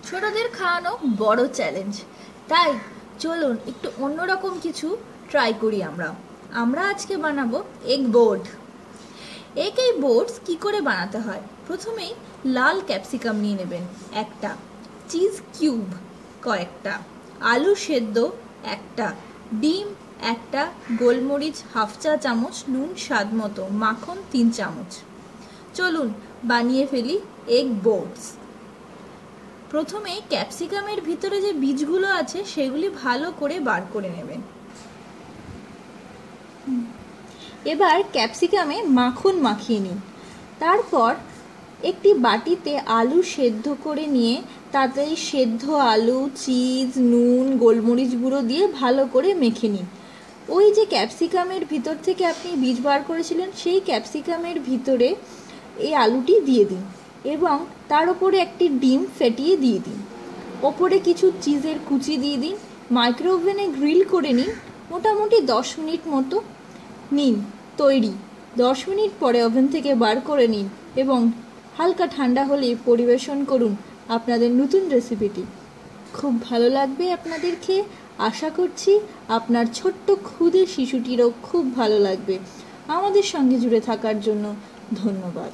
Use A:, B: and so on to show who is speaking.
A: ছোটদের খাওয়ানো বড় চ্যালেঞ্জ, তাই চলুন একটু অন্যরকম কিছু ট্রাই করি। আমরা আজকে বানাবো এগ বোর্ড। এই বোর্ডস কি করে বানাতে হয়? প্রথমেই লাল ক্যাপসিকাম নিয়ে নেবেন একটা, চিজ কিউব কয়েকটা, আলু সেদ্ধ একটা, ডিম একটা, গোলমরিচ হাফ চা চামচ, নুন স্বাদ মতো, মাখন 3 চামচ। চলুন বানিয়ে ফেলি এগ বোর্ডস। প্রথমে ক্যাপসিকামের ভিতরে যে বীজগুলো আছে সেগুলি ভালো করে বার করে নেবেন। এবার ক্যাপসিকামে মাখন মাখিয়ে নিন। তারপর একটি বাটিতে আলু সেদ্ধ করে নিয়ে তাতে সেদ্ধ আলু, চিজ, নুন, গোলমরিচ গুঁড়ো দিয়ে ভালো করে মেখে নিন। ওই যে ক্যাপসিকামের ভিতর থেকে আপনি বীজ বার করেছিলেন সেই ক্যাপসিকামের ভিতরে এই আলুটি দিয়ে দিন এবং তার উপরে একটি ডিম ফেটিয়ে দিয়ে দিন। ওপরে কিছু চিজের কুচি দিয়ে দিন। মাইক্রোওভেনে গ্রিল করে নিন, মোটামুটি 10 মিনিট মতো নিন। তৈরি। 10 মিনিট পরে ওভেন থেকে বার করে নিন এবং হালকা ঠান্ডা হলে পরিবেশন করুন আপনাদের নতুন রেসিপিটি। খুব ভালো লাগবে আপনাদের খেয়ে। আশা করছি আপনার ছোট্ট ক্ষুদে শিশুটিরও খুব ভালো লাগবে। আমাদের সঙ্গে জুড়ে থাকার জন্য ধন্যবাদ।